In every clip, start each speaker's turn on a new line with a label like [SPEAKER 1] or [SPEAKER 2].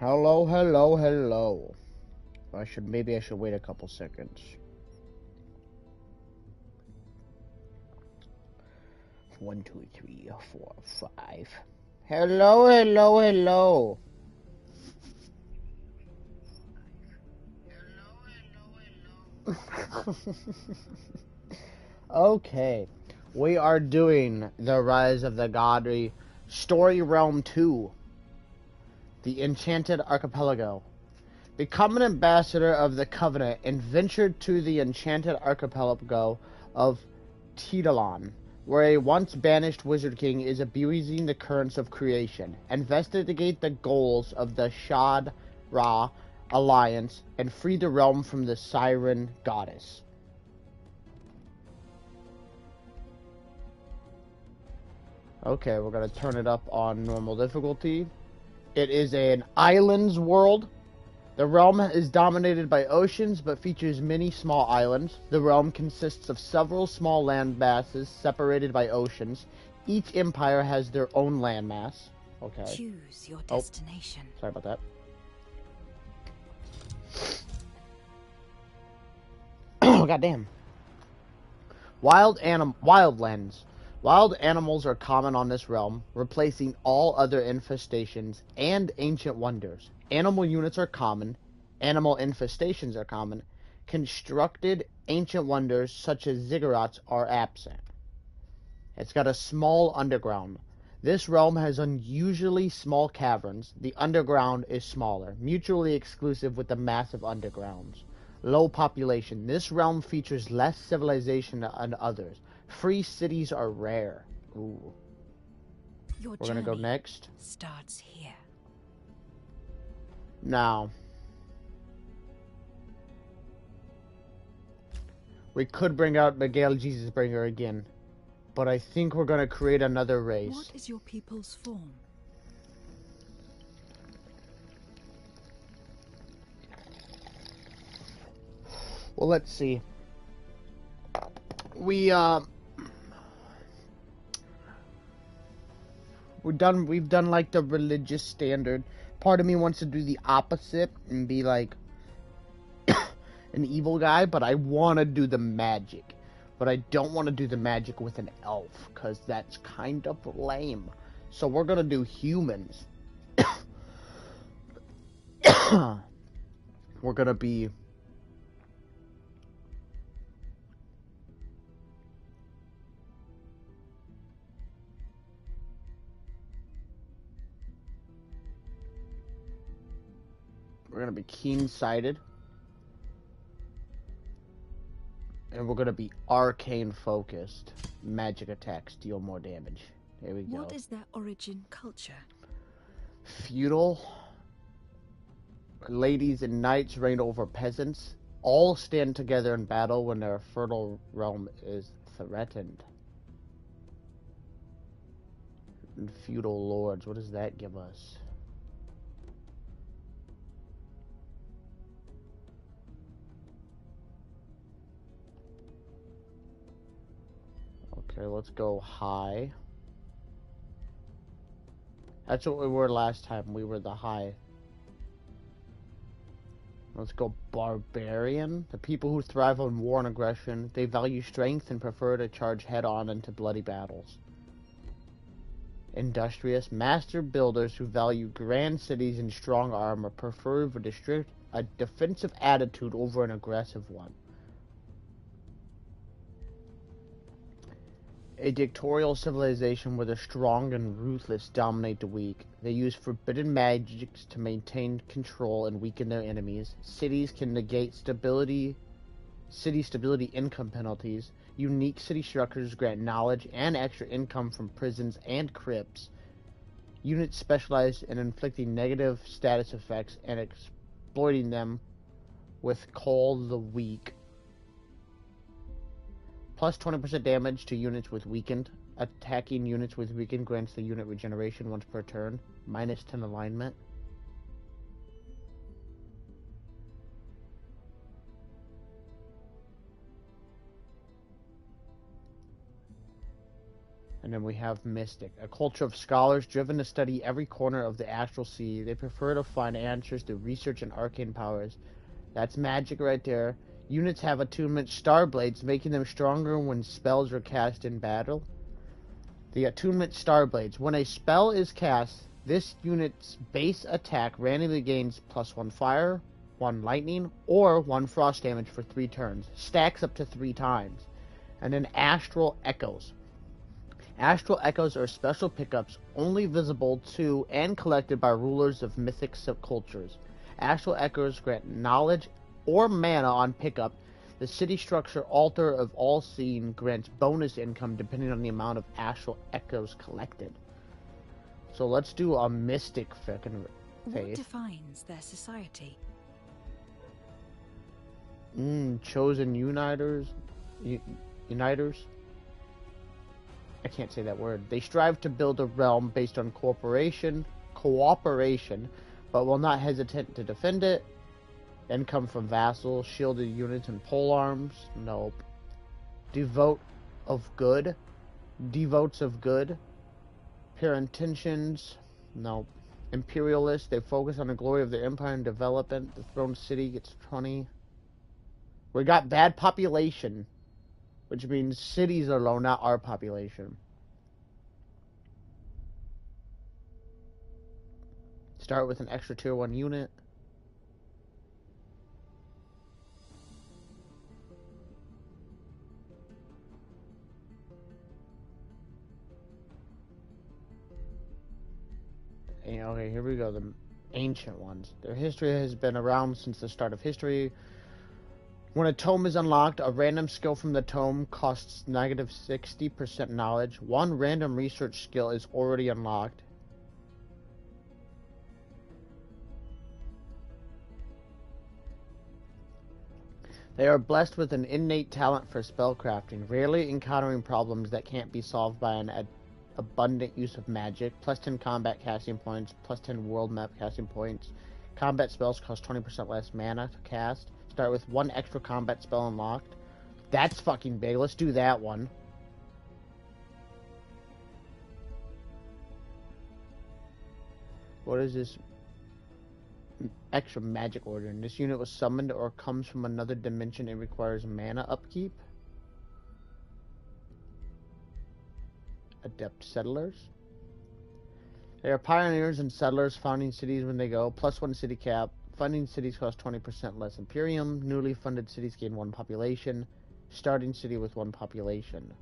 [SPEAKER 1] Hello, hello, hello. Maybe I should wait a couple seconds. 1, 2, 3, 4, 5. Hello, hello, hello. Okay, we are doing the Rise of the Godry Story Realm 2, the Enchanted Archipelago. Become an ambassador of the Covenant and venture to the Enchanted Archipelago of Tidalon, where a once banished Wizard King is abusing the currents of creation. Investigate the goals of the Shad Ra Alliance and free the realm from the Siren Goddess. Okay, we're gonna turn it up on normal difficulty. It is an islands world. The realm is dominated by oceans, but features many small islands. The realm consists of several small land masses separated by oceans. Each empire has their own landmass. Okay.
[SPEAKER 2] Choose your destination.
[SPEAKER 1] Oh, sorry about that. Oh, goddamn. Wildlands. Wild animals are common on this realm, replacing all other infestations and ancient wonders. Animal units are common. Animal infestations are common. Constructed ancient wonders such as ziggurats are absent. It's got a small underground. This realm has unusually small caverns. The underground is smaller, mutually exclusive with the massive undergrounds. Low population. This realm features less civilization than others. Free cities are rare. Ooh.
[SPEAKER 2] We're
[SPEAKER 1] gonna go next.
[SPEAKER 2] Starts here.
[SPEAKER 1] Now, we could bring out Miguel Jesusbringer again, but I think we're gonna create another race.
[SPEAKER 2] What is your people's form?
[SPEAKER 1] Well, let's see. We've done like the religious standard. Part of me wants to do the opposite and be like an evil guy, but I want to do the magic. But I don't want to do the magic with an elf, because that's kind of lame. So we're going to do humans. We're going to be... We're going to be keen-sighted. And we're going to be arcane-focused. Magic attacks deal more damage. There we go.
[SPEAKER 2] What is their origin culture?
[SPEAKER 1] Feudal. Ladies and knights reign over peasants. All stand together in battle when their fertile realm is threatened. And feudal lords, what does that give us? Okay, let's go high. That's what we were last time. We were the high. Let's go barbarian. The people who thrive on war and aggression. They value strength and prefer to charge head-on into bloody battles. Industrious. Master builders who value grand cities and strong armor prefer a defensive attitude over an aggressive one. A dictatorial civilization where the strong and ruthless dominate the weak. They use forbidden magics to maintain control and weaken their enemies. Cities can negate city stability income penalties. Unique city structures grant knowledge and extra income from prisons and crypts. Units specialize in inflicting negative status effects and exploiting them with Call the Weak. Plus 20% damage to units with weakened. Attacking units with weakened grants the unit regeneration once per turn. Minus 10 alignment. A And then we have mystic, a culture of scholars driven to study every corner of the astral sea. They prefer to find answers through research and arcane powers. That's magic right there. Units have attunement star blades, making them stronger when spells are cast in battle. The attunement star blades. When a spell is cast, this unit's base attack randomly gains +1 fire, 1 lightning, or 1 frost damage for 3 turns. Stacks up to 3 times. And then astral echoes. Astral echoes are special pickups only visible to and collected by rulers of mythic subcultures. Astral echoes grant knowledge or mana on pickup. The city structure altar of all seeing grants bonus income depending on the amount of astral echoes collected. So let's do a mystic frickin'
[SPEAKER 2] What
[SPEAKER 1] faith.
[SPEAKER 2] defines their society?
[SPEAKER 1] Chosen uniters. Uniters. I can't say that word. They strive to build a realm based on cooperation, but will not hesitate to defend it. Income from vassals, shielded units, and polearms. Nope. Devotes of good. Pure intentions. Nope. Imperialists. They focus on the glory of their empire and development. The throne city gets 20. We got bad population, which means cities are low, not our population. Start with an extra tier 1 unit. Okay, here we go. The ancient ones. Their history has been around since the start of history. When a tome is unlocked, a random skill from the tome costs -60% knowledge. 1 random research skill is already unlocked. They are blessed with an innate talent for spellcrafting, rarely encountering problems that can't be solved by an abundant use of magic. +10 combat casting points, +10 world map casting points. Combat spells cost 20% less mana to cast. Start with 1 extra combat spell unlocked. That's fucking big. Let's do that one. What is this? Extra magic order. This unit was summoned or comes from another dimension and requires mana upkeep. Adept settlers. They are pioneers and settlers, founding cities when they go. +1 city cap. Funding cities cost 20% less Imperium. Newly funded cities gain 1 population. Starting city with 1 population.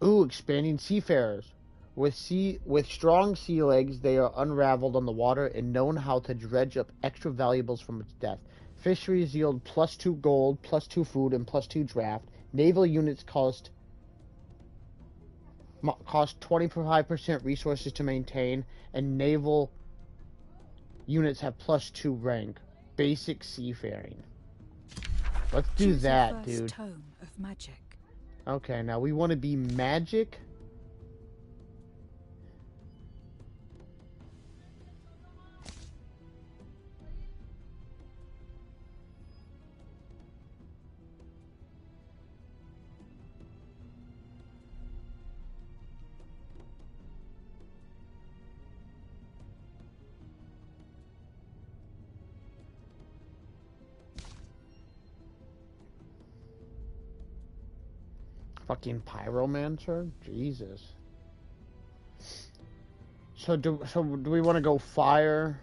[SPEAKER 1] Ooh, expanding seafarers. With strong sea legs, they are unraveled on the water and known how to dredge up extra valuables from its depth. Fisheries yield +2 gold, +2 food, and +2 draft. Naval units cost 25% resources to maintain, and naval units have +2 rank. Basic seafaring. Let's do
[SPEAKER 2] Choose your
[SPEAKER 1] that,
[SPEAKER 2] first
[SPEAKER 1] dude.
[SPEAKER 2] tome of magic.
[SPEAKER 1] Okay, now we want to be magic. Fucking pyromancer? Jesus. So do we want to go fire?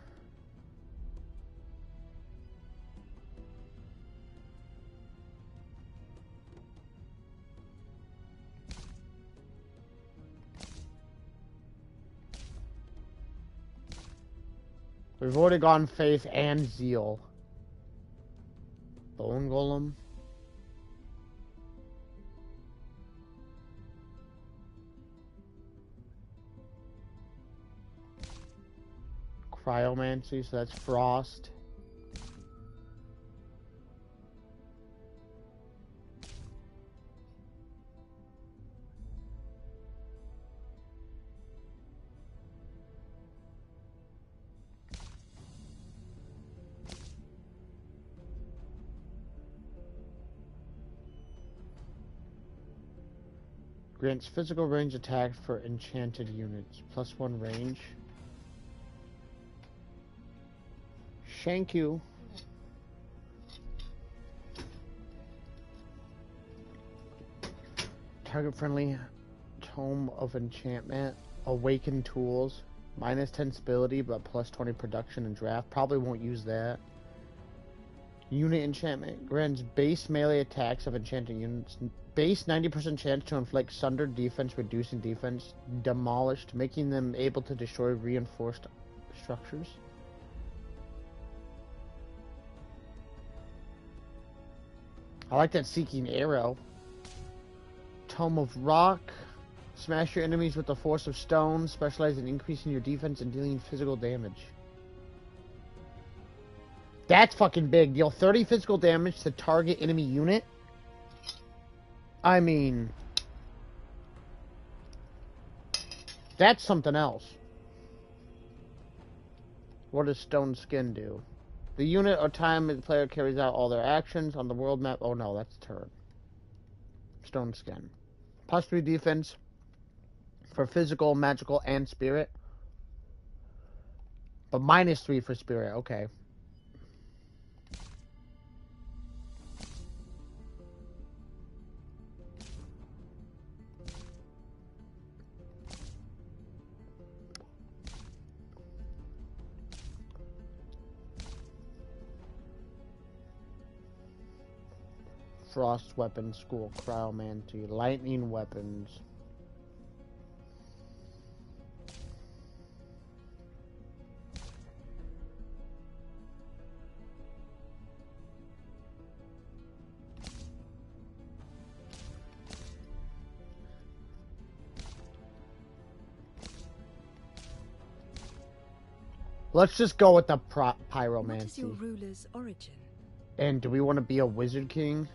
[SPEAKER 1] We've already gone faith and zeal. Bone golem. Cryomancy, so that's frost. Grants physical range attack for enchanted units. +1 range. Thank you. Target friendly Tome of Enchantment. Awakened tools. -10 stability, but +20 production and draft. Probably won't use that. Unit enchantment. Grants base melee attacks of enchanted units. Base 90% chance to inflict sundered defense, reducing defense. Demolished, making them able to destroy reinforced structures. I like that Seeking Arrow. Tome of Rock. Smash your enemies with the force of stone. Specialize in increasing your defense and dealing physical damage. That's fucking big. Deal 30 physical damage to target enemy unit. I mean, that's something else. What does Stone Skin do? The unit or time the player carries out all their actions on the world map. Oh no, that's turn. Stone Skin. +3 defense for physical, magical, and spirit. But -3 for spirit. Okay. Frost weapons, school, cryomancy, lightning weapons. Let's just go with the pyromancy.
[SPEAKER 2] What is your ruler's origin?
[SPEAKER 1] And do we want to be a wizard king?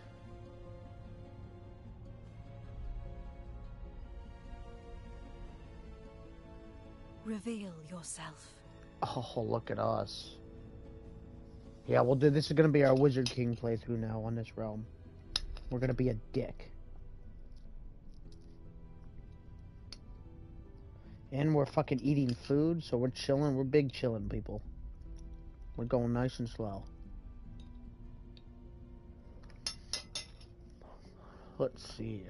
[SPEAKER 2] Reveal yourself.
[SPEAKER 1] Oh, look at us. Yeah, we'll do this. Is going to be our wizard king playthrough now on this realm. We're going to be a dick. And we're fucking eating food, so we're chilling. We're big chilling people. We're going nice and slow. Let's see.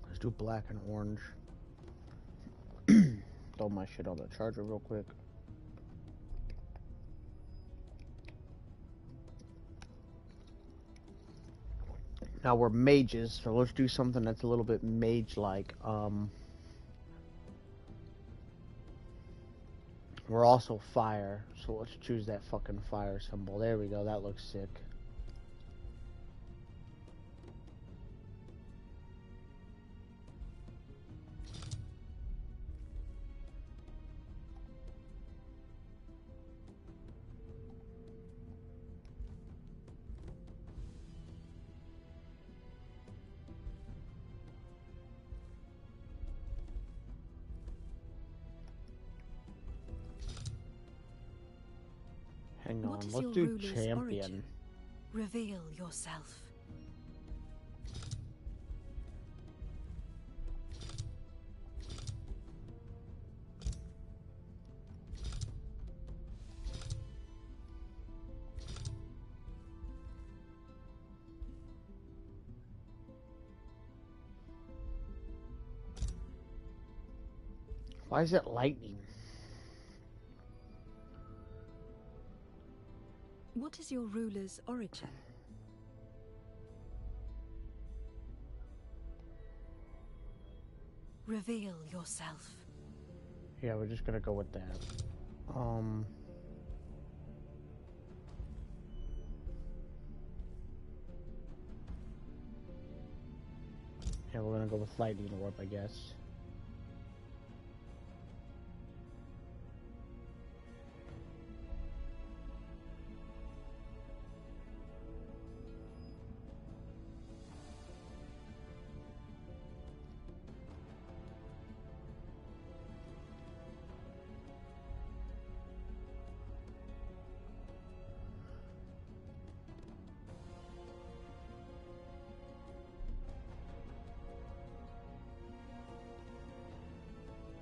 [SPEAKER 1] Let's do black and orange. Throw my shit on the charger real quick. Now we're mages, so let's do something that's a little bit mage-like. We're also fire, so let's choose that fucking fire symbol. There we go, that looks sick. Hang on, let's do champion.
[SPEAKER 2] Origin? Reveal yourself.
[SPEAKER 1] Why is it lightning?
[SPEAKER 2] What is your ruler's origin? Reveal yourself.
[SPEAKER 1] Yeah, we're just gonna go with that. Yeah, we're gonna go with lightning orb, I guess.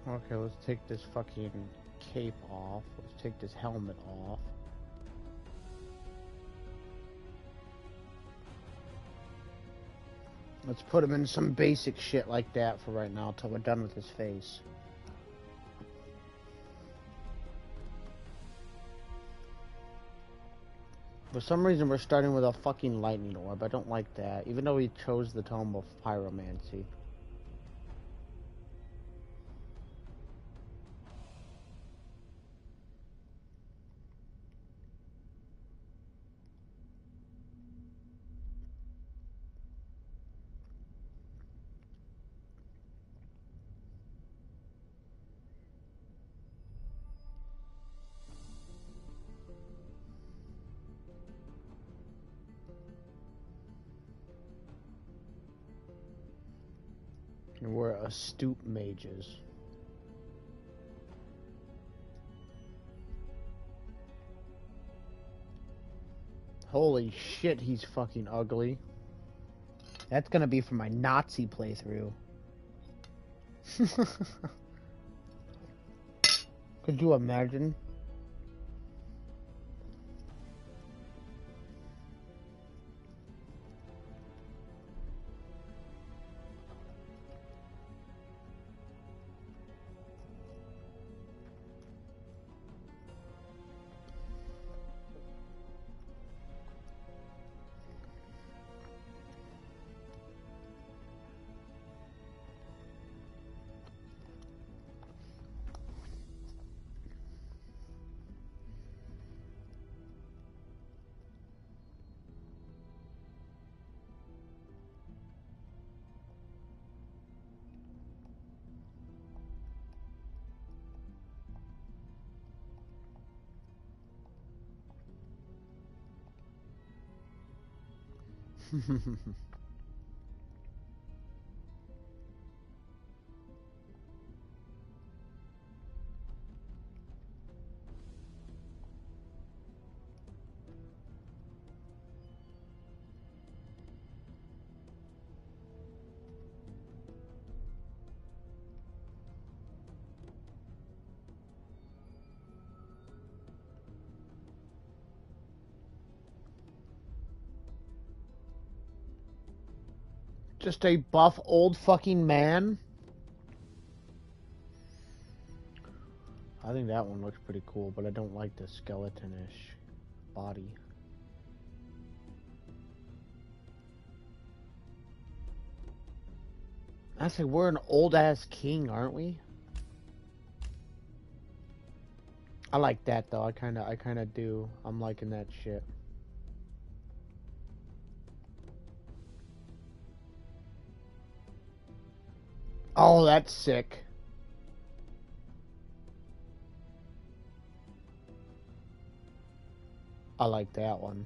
[SPEAKER 1] Okay, let's take this fucking cape off. Let's take this helmet off. Let's put him in some basic shit like that for right now till we're done with his face. For some reason we're starting with a fucking lightning orb. I don't like that, even though we chose the tome of pyromancy. And we're astute mages. Holy shit, he's fucking ugly. That's gonna be for my Nazi playthrough. Could you imagine? Just a buff old fucking man? I think that one looks pretty cool, but I don't like the skeleton-ish body. Actually, we're an old-ass king, aren't we? I like that, though. I kinda do. I'm liking that shit. Oh, that's sick. I like that one.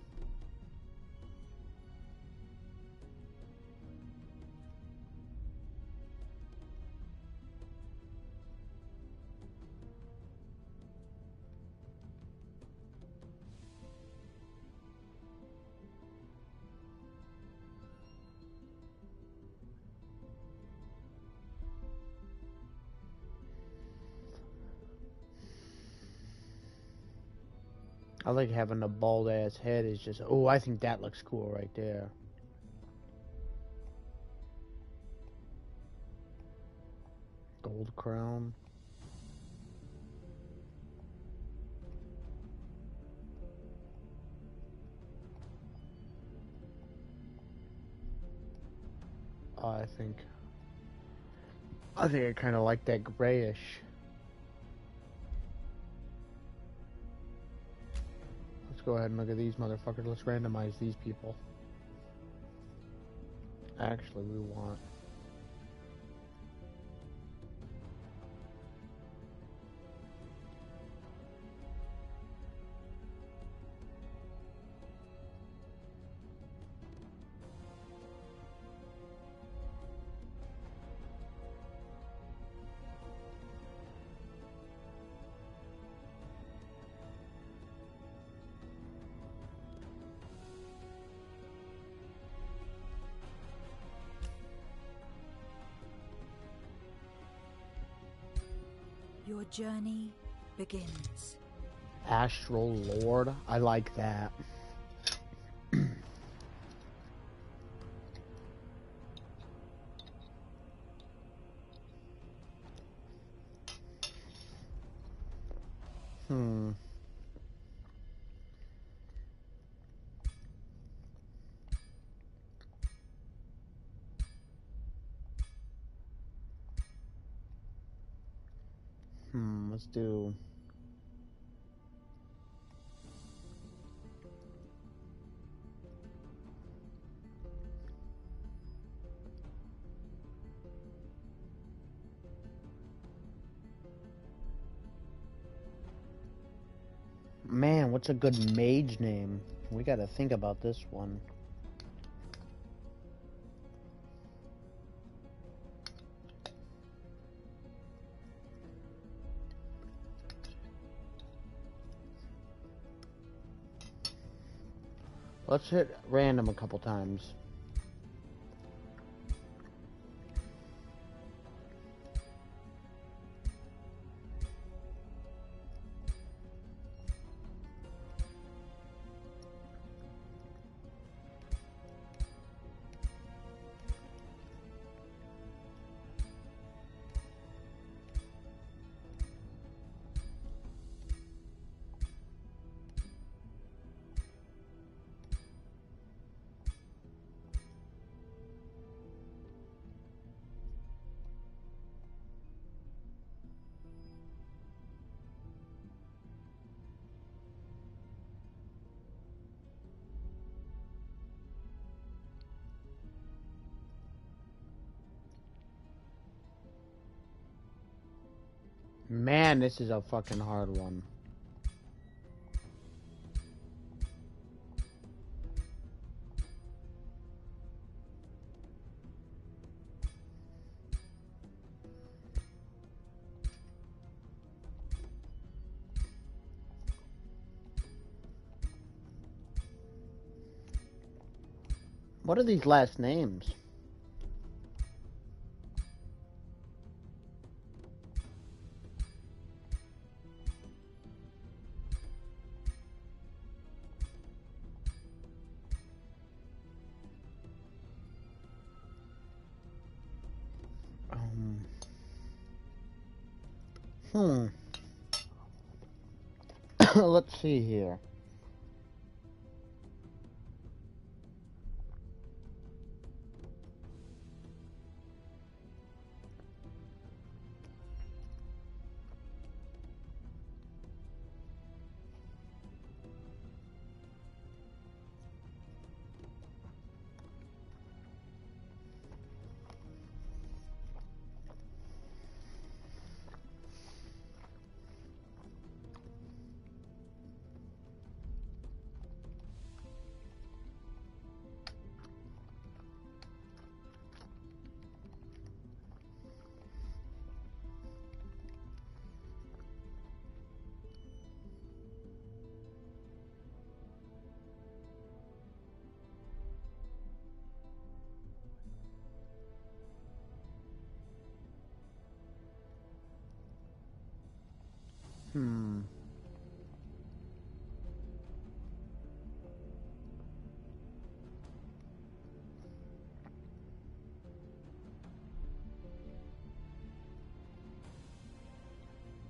[SPEAKER 1] I like having a bald-ass head is just... Oh, I think that looks cool right there. Gold crown. I think I kind of like that grayish. Let's go ahead and look at these motherfuckers. Let's randomize these people. Actually, we want...
[SPEAKER 2] Your journey begins.
[SPEAKER 1] Astral Lord. I like that. Let's do... Man, what's a good mage name? We gotta think about this one. Let's hit random a couple times. Man, this is a fucking hard one. What are these last names? Let's see here.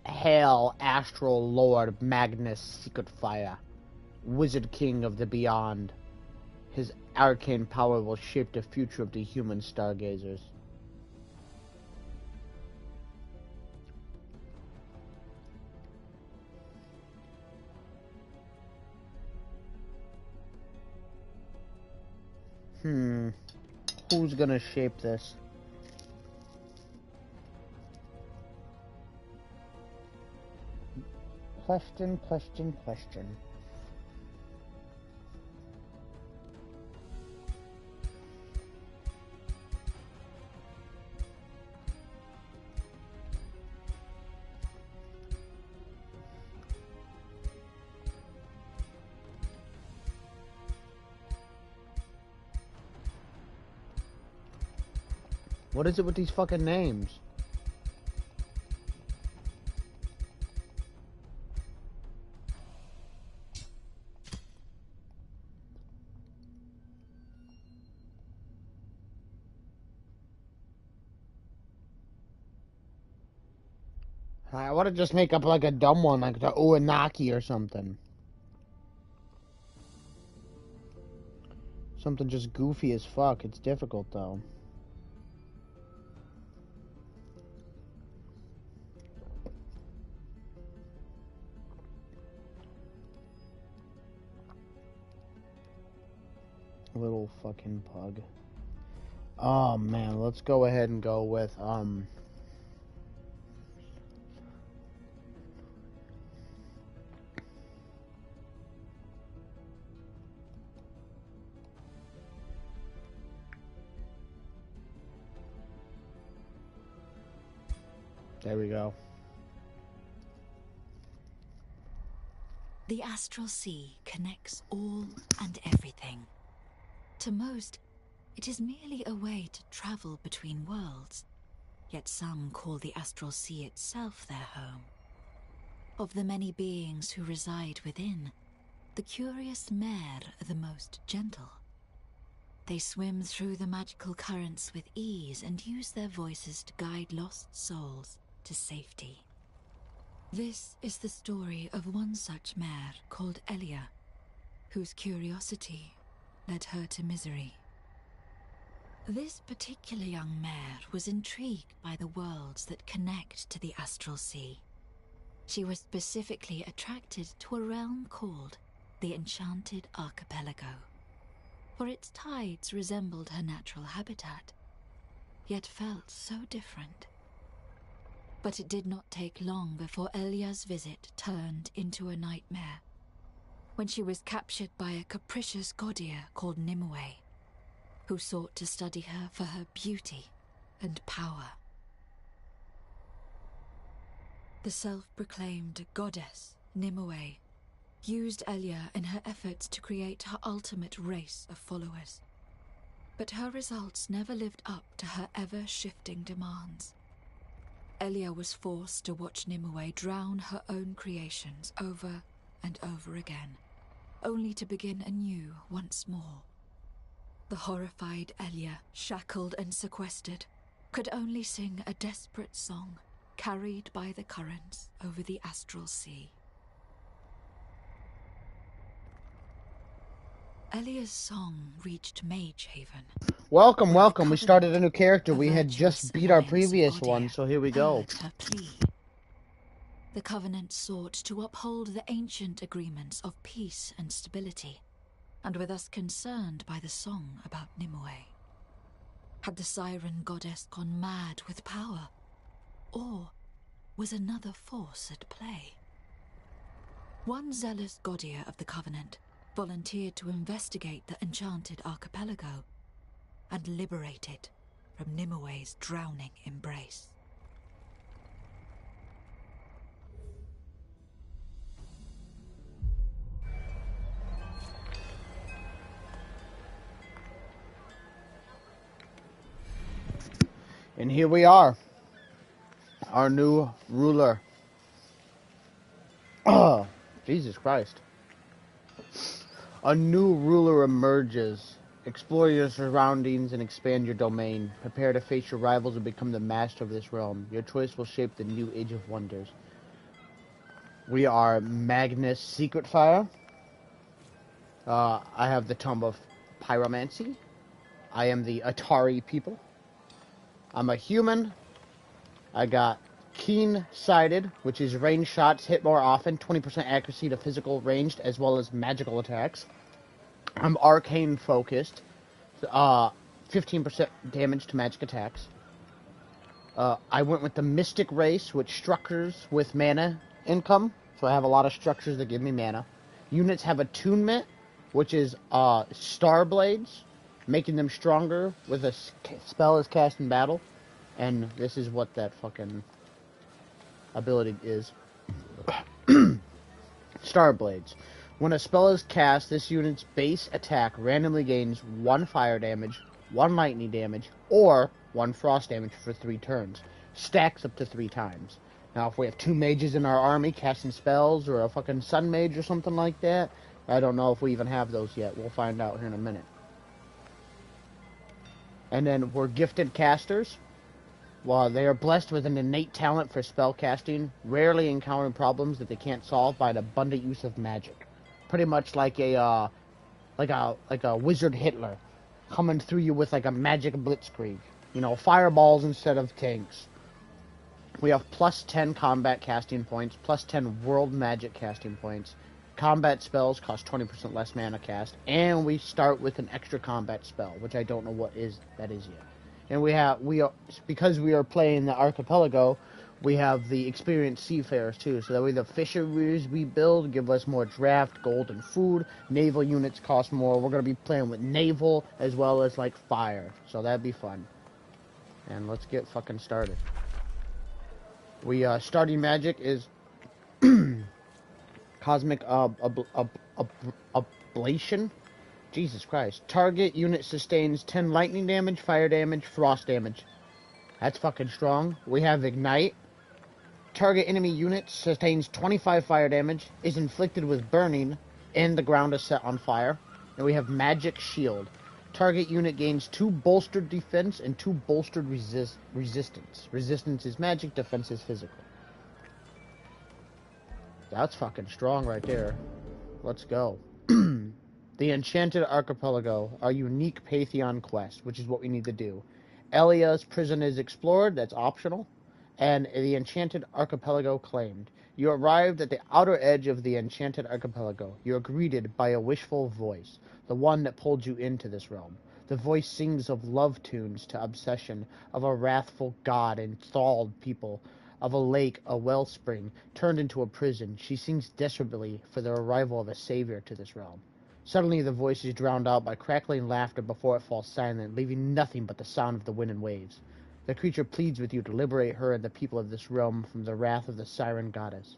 [SPEAKER 1] Hail, Astral Lord Magnus Secret Fire, Wizard King of the Beyond. His arcane power will shape the future of the human stargazers. Who's gonna shape this? Question. What is it with these fucking names? I want to just make up like a dumb one, like the Uanaki or something. Something just goofy as fuck. It's difficult though. Little fucking pug. Oh man, let's go ahead and go with there we go.
[SPEAKER 2] The astral sea connects all and everything. To most, it is merely a way to travel between worlds, yet some call the astral sea itself their home. Of the many beings who reside within, the curious mare are the most gentle. They swim through the magical currents with ease and use their voices to guide lost souls to safety. This is the story of one such mare called Elia, whose curiosity led her to misery. This particular young mare was intrigued by the worlds that connect to the astral sea. She was specifically attracted to a realm called the Enchanted Archipelago, for its tides resembled her natural habitat, yet felt so different. But it did not take long before Elia's visit turned into a nightmare, when she was captured by a capricious goddess called Nimue, who sought to study her for her beauty and power. The self-proclaimed goddess, Nimue, used Elia in her efforts to create her ultimate race of followers. But her results never lived up to her ever-shifting demands. Elia was forced to watch Nimue drown her own creations over and over again, only to begin anew once more. The horrified Elia, shackled and sequestered, could only sing a desperate song carried by the currents over the astral sea. Elia's song reached Mage Haven.
[SPEAKER 1] Welcome,
[SPEAKER 2] where the
[SPEAKER 1] welcome. We started a new character.
[SPEAKER 2] a
[SPEAKER 1] We had
[SPEAKER 2] virtuous
[SPEAKER 1] just beat our
[SPEAKER 2] alliance of
[SPEAKER 1] previous one,
[SPEAKER 2] Godia,
[SPEAKER 1] so here we go.
[SPEAKER 2] heard her plea. The Covenant sought to uphold the ancient agreements of peace and stability, and were thus concerned by the song about Nimue. Had the siren goddess gone mad with power? Or was another force at play? One zealous Godia of the Covenant volunteered to investigate the Enchanted Archipelago and liberate it from Nimue's drowning embrace.
[SPEAKER 1] And here we are. Our new ruler. Oh, Jesus Christ. A new ruler emerges. Explore your surroundings and expand your domain. Prepare to face your rivals and become the master of this realm. Your choice will shape the new Age of Wonders. We are Magnus Secret Fire. I have the Tomb of Pyromancy. I am the Atari people. I'm a human. I got Keen-Sighted, which is ranged shots hit more often, 20% accuracy to physical ranged as well as magical attacks. I'm Arcane Focused, 15% damage to magic attacks. I went with the Mystic Race, which structures with mana income, so I have a lot of structures that give me mana. Units have attunement, which is Star Blades, making them stronger with a spell is cast in battle. And this is what that fucking ability is. Star Blades. When a spell is cast, this unit's base attack randomly gains 1 fire damage, 1 lightning damage, or 1 frost damage for 3 turns. Stacks up to 3 times. Now, if we have 2 mages in our army casting spells, or a fucking sun mage or something like that, I don't know if we even have those yet. We'll find out here in a minute. And then we're gifted casters. While they are blessed with an innate talent for spell casting, rarely encountering problems that they can't solve by an abundant use of magic. Pretty much like a wizard Hitler coming through you with like a magic blitzkrieg. You know, fireballs instead of tanks. We have plus 10 combat casting points, plus 10 world magic casting points. Combat spells cost 20% less mana cast, and we start with an extra combat spell, which I don't know what that is yet. And because we are playing the archipelago, we have the experienced seafarers too. So that way the fisheries we build give us more draft, gold, and food. Naval units cost more. We're gonna be playing with naval as well as like fire, so that'd be fun. And let's get fucking started. We starting magic is cosmic ablation. Jesus Christ. Target unit sustains 10 lightning damage, fire damage, frost damage. That's fucking strong. We have Ignite. Target enemy unit sustains 25 fire damage, is inflicted with burning, and the ground is set on fire. And we have Magic Shield. Target unit gains 2 bolstered defense and 2 bolstered resistance. Resistance is magic, defense is physical. That's fucking strong right there. Let's go. The Enchanted Archipelago, our unique Pantheon quest, which is what we need to do. Elia's prison is explored, that's optional, and the Enchanted Archipelago claimed. You arrived at the outer edge of the Enchanted Archipelago. You are greeted by a wishful voice, the one that pulled you into this realm. The voice sings of love tunes to obsession, of a wrathful god enthralled people, of a lake, a wellspring, turned into a prison. She sings desperately for the arrival of a savior to this realm. Suddenly the voice is drowned out by crackling laughter before it falls silent, leaving nothing but the sound of the wind and waves. The creature pleads with you to liberate her and the people of this realm from the wrath of the Siren Goddess.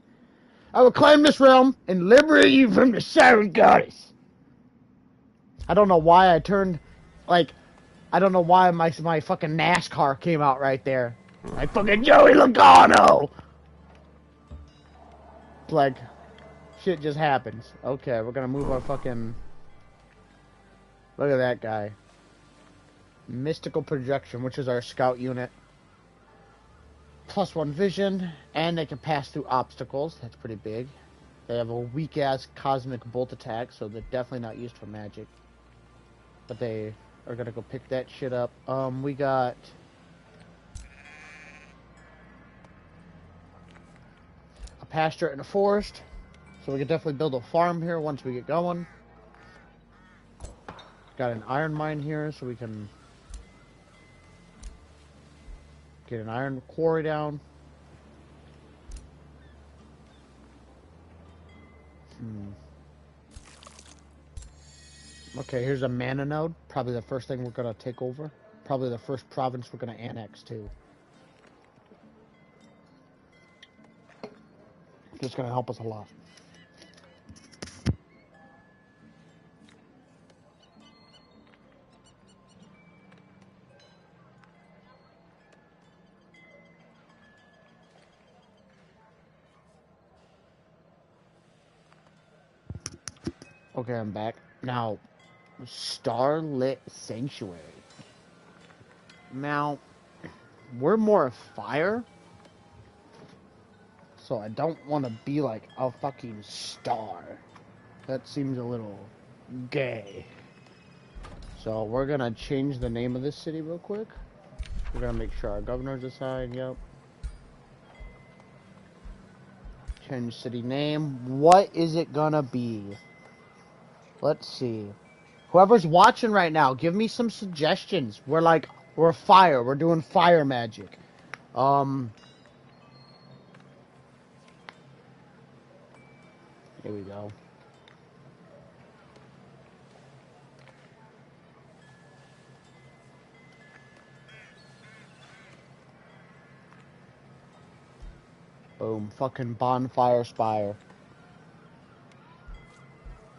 [SPEAKER 1] I will claim this realm and liberate you from the Siren Goddess. I don't know why I turned, like, I don't know why my fucking NASCAR came out right there. Like fucking Joey Logano! It's like, shit just happens. Okay, we're gonna move our fucking... Look at that guy. Mystical Projection, which is our scout unit. +1 vision, and they can pass through obstacles. That's pretty big. They have a weak-ass cosmic bolt attack, so they're definitely not used for magic. But they are gonna go pick that shit up. We got... a pasture and a forest. So we can definitely build a farm here once we get going. Got an iron mine here, so we can get an iron quarry down. Okay, here's a mana node. Probably the first thing we're gonna take over. Probably the first province we're gonna annex too. Just gonna help us a lot. Okay, I'm back. Now, Starlit Sanctuary. Now, we're more fire. So I don't want to be like a fucking star. That seems a little gay. So we're going to change the name of this city real quick. We're going to make sure our governor's assigned. Yep. Change city name. What is it going to be? Let's see. Whoever's watching right now, give me some suggestions. We're fire. We're doing fire magic. Here we go. Boom. Fucking Bonfire Spire.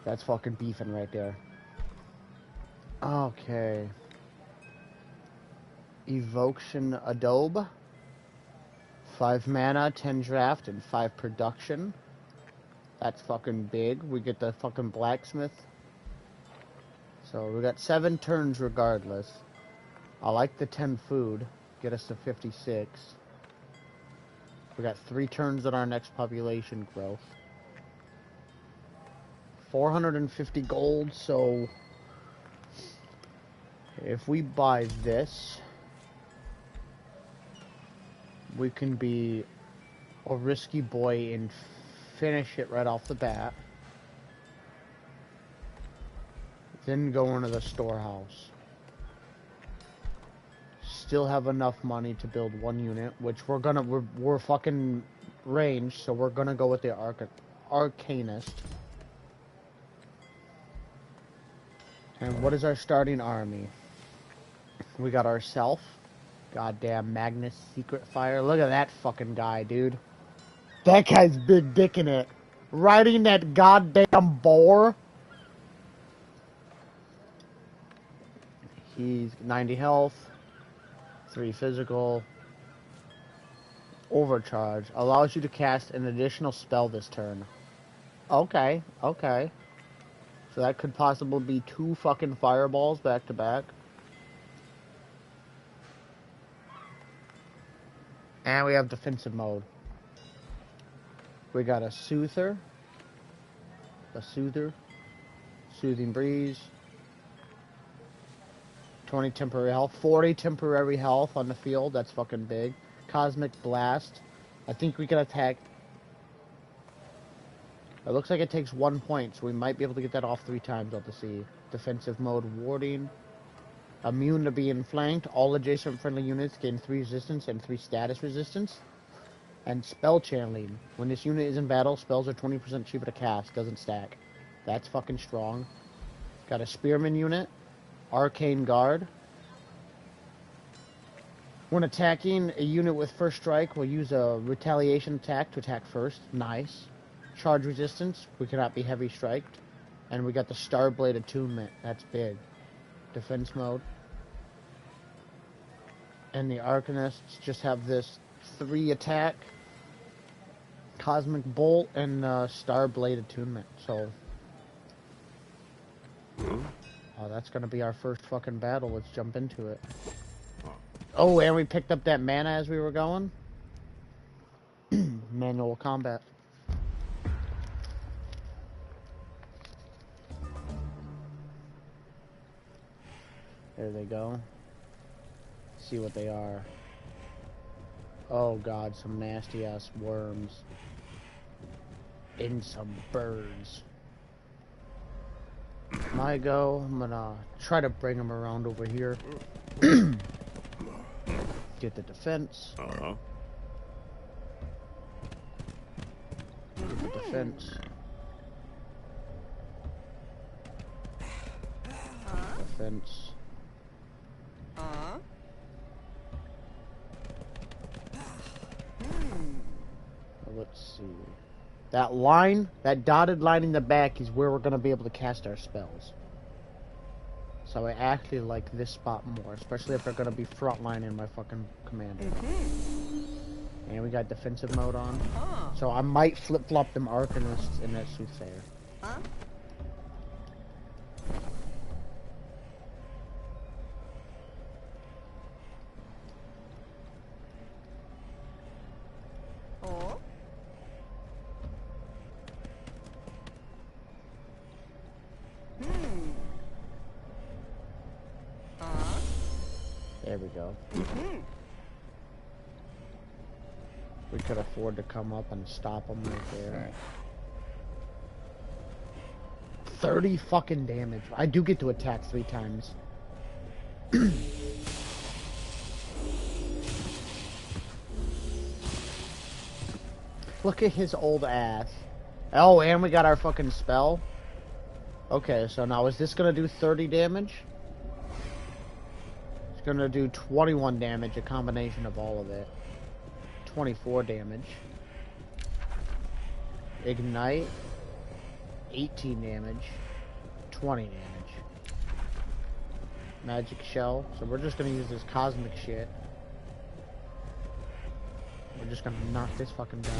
[SPEAKER 1] That's fucking beefing right there. Okay. Evocation Adobe. 5 mana, 10 draft, and 5 production. That's fucking big. We get the fucking blacksmith. So we got 7 turns regardless. I like the 10 food. get us to 56. We got 3 turns on our next population growth. 450 gold, so if we buy this, we can be a risky boy and finish it right off the bat. Then go into the storehouse. Still have enough money to build 1 unit, which we're fucking range, so we're gonna go with the Arcanist. And what is our starting army? We got ourself. Goddamn Magnus Secret Fire. Look at that fucking guy, dude. That guy's big dick in it. Riding that goddamn boar. He's 90 health. 3 physical. Overcharge. Allows you to cast an additional spell this turn. Okay, okay. So that could possibly be 2 fucking fireballs back to back. And we have defensive mode. We got a Soother. Soothing Breeze. 20 temporary health. 40 temporary health on the field. That's fucking big. Cosmic Blast. I think we can attack. It looks like it takes 1 point, so we might be able to get that off 3 times. I'll have to see. Defensive mode. Warding. Immune to being flanked. All adjacent friendly units gain 3 resistance and 3 status resistance. And spell channeling. When this unit is in battle, spells are 20% cheaper to cast. Doesn't stack. That's fucking strong. Got a Spearman unit. Arcane Guard. When attacking, a unit with first strike will use a retaliation attack to attack first. Nice. Charge resistance. We cannot be heavy striked. And we got the Starblade attunement. That's big. Defense mode. And the Arcanists just have this 3 attack, Cosmic Bolt, and Starblade attunement. So, that's gonna be our first fucking battle. Let's jump into it. Oh, and we picked up that mana as we were going. Manual combat. There they go. See what they are. Oh god, some nasty ass worms. And some birds. My go. I'm gonna try to bring them around over here. Get the defense. Get the defense. Defense. Let's see. That line, that dotted line in the back is where we're going to be able to cast our spells. So I actually like this spot more, especially if they're going to be frontlining my fucking commander. And we got defensive mode on. So I might flip-flop them Arcanists in that Soothsayer. There we go. We could afford to come up and stop them right there. 30 fucking damage. I do get to attack 3 times. Look at his old ass. Oh, and we got our fucking spell. Okay, so now is this gonna do 30 damage? It's gonna do 21 damage, a combination of all of it. 24 damage. Ignite. 18 damage. 20 damage. Magic Shell. So we're just gonna use this cosmic shit. We're just gonna knock this fucking guy.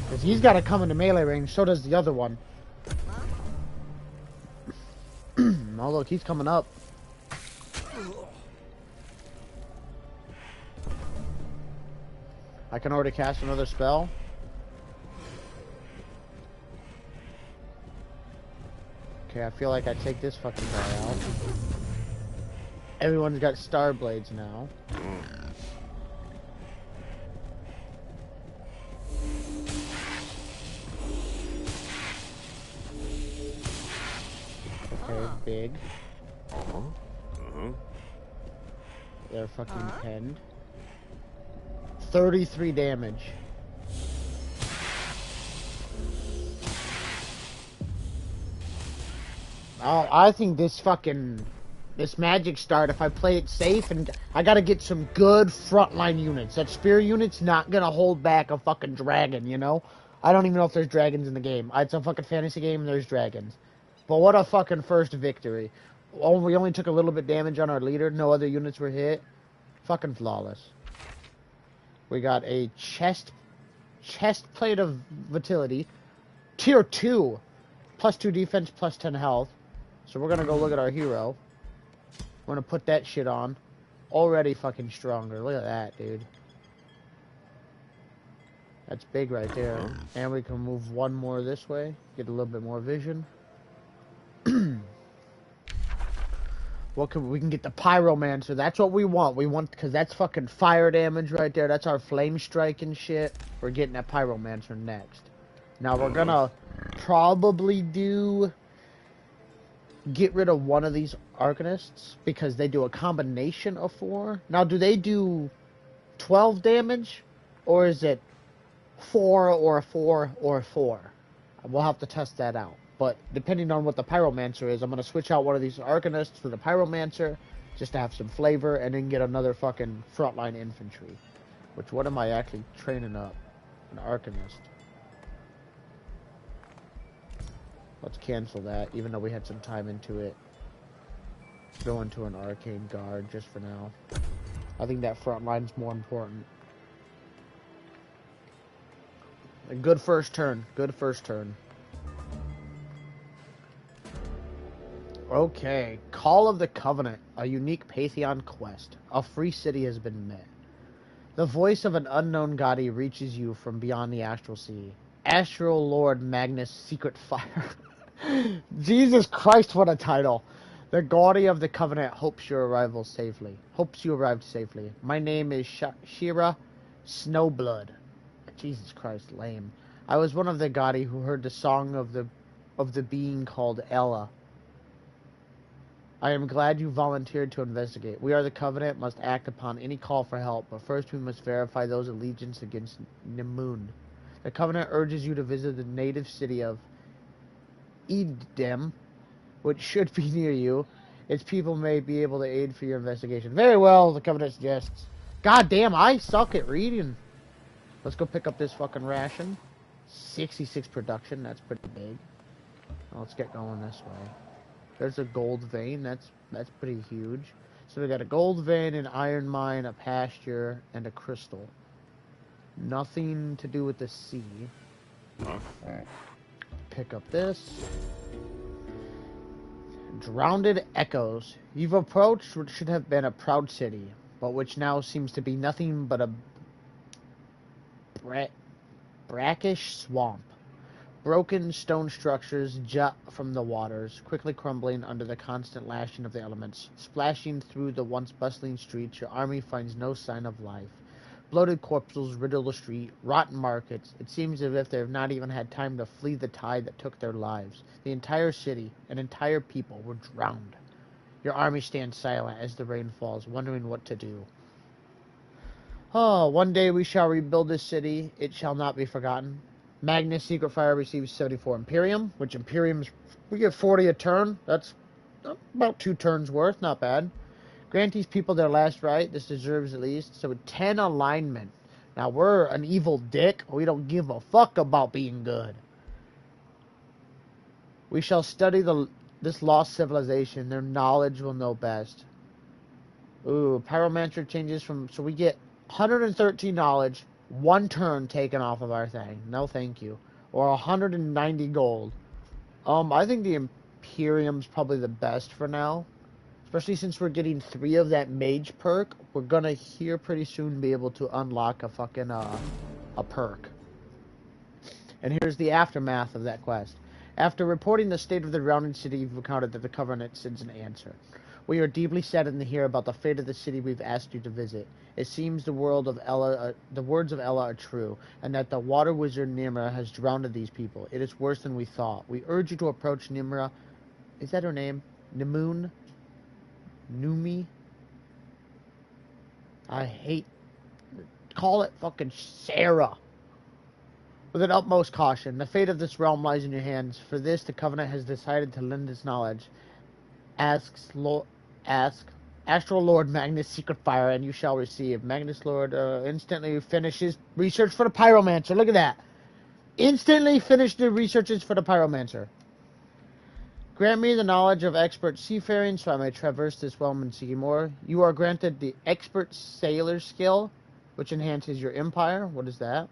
[SPEAKER 1] Because he's gotta come into melee range, so does the other one. Oh look, he's coming up. I can already cast another spell. Okay, I feel like I take this fucking guy out. Everyone's got star blades now. Okay, big. They're fucking pinned. 33 damage. Oh, I think this magic start, if I play it safe, and I gotta get some good frontline units. That spear unit's not gonna hold back a fucking dragon, you know? I don't even know if there's dragons in the game. It's a fucking fantasy game and there's dragons. But what a fucking first victory. Oh, we only took a little bit damage on our leader. No other units were hit. Fucking flawless. We got a chest plate of vitality. Tier 2. Plus 2 defense, plus 10 health. So we're gonna go look at our hero. We're gonna put that shit on. Already fucking stronger. Look at that, dude. That's big right there. And we can move one more this way. Get a little bit more vision. We can get the Pyromancer. That's what we want. We want, because that's fucking fire damage right there. That's our flame strike and shit. We're getting that Pyromancer next. Now we're gonna probably get rid of one of these Arcanists because they do a combination of 4. Now, do they do 12 damage? Or is it 4 or a 4 or a 4? We'll have to test that out. But depending on what the Pyromancer is, I'm going to switch out one of these Arcanists for the Pyromancer just to have some flavor and then get another fucking frontline infantry. What am I actually training up? An Arcanist. Let's cancel that, even though we had some time into it. Go into an Arcane Guard just for now. I think that front line's more important. A good first turn. Good first turn. Okay. Call of the Covenant. A unique Pantheon quest. A free city has been met. The voice of an unknown goddess reaches you from beyond the Astral Sea. Astral Lord Magnus Secret Fire. Jesus Christ, what a title. The Guardian of the Covenant hopes you arrived safely. My name is Shira Snowblood. Jesus Christ, lame. I was one of the Gadi who heard the song of the being called Ella. I am glad you volunteered to investigate. We are the Covenant, must act upon any call for help, but first we must verify those allegiance against Nemoon. The Covenant urges you to visit the native city of Edem, which should be near you. Its people may be able to aid for your investigation. Very well, the Covenant suggests. God damn, I suck at reading. Let's go pick up this fucking ration. 66 production, that's pretty big. Let's get going this way. There's a gold vein, that's pretty huge. So we got a gold vein, an iron mine, a pasture, and a crystal. Nothing to do with the sea. Pick up this. Drowned Echoes. You've approached what should have been a proud city, but which now seems to be nothing but a brackish swamp. Broken stone structures jut from the waters, quickly crumbling under the constant lashing of the elements. Splashing through the once bustling streets, your army finds no sign of life. Bloated corpses riddle the street, rotten markets. It seems as if they have not even had time to flee the tide that took their lives. The entire city and entire people were drowned. Your army stands silent as the rain falls, wondering what to do. Oh, one day we shall rebuild this city. It shall not be forgotten. Magnus Secret Fire receives 74 Imperium, which Imperium's, we get 40 a turn. That's about 2 turns worth, not bad. Grant these people their last right. This deserves at least. So 10 alignment. Now we're an evil dick. We don't give a fuck about being good. We shall study this lost civilization. Their knowledge will know best. Ooh, Pyromancer changes from, so we get 113 knowledge, 1 turn taken off of our thing. No thank you. Or 190 gold. I think the Imperium's probably the best for now. Especially since we're getting 3 of that mage perk, we're gonna here pretty soon be able to unlock a fucking, a perk. And here's the aftermath of that quest. After reporting the state of the surrounding city, you've encountered that the Covenant sends an answer. We are deeply saddened to hear about the fate of the city we've asked you to visit. It seems the words of Ella are true, and that the water wizard Nimra has drowned these people. It is worse than we thought. We urge you to approach Nimra. Is that her name? Numi? I hate... Call it fucking Sarah. With an utmost caution, the fate of this realm lies in your hands. For this, the Covenant has decided to lend its knowledge. Ask Astral Lord Magnus Secret Fire, and you shall receive. Magnus Lord instantly finishes research for the Pyromancer. Look at that. Instantly finished the researches for the Pyromancer. Grant me the knowledge of expert seafaring, so I may traverse this realm and see more. You are granted the expert sailor skill, which enhances your empire. What is that?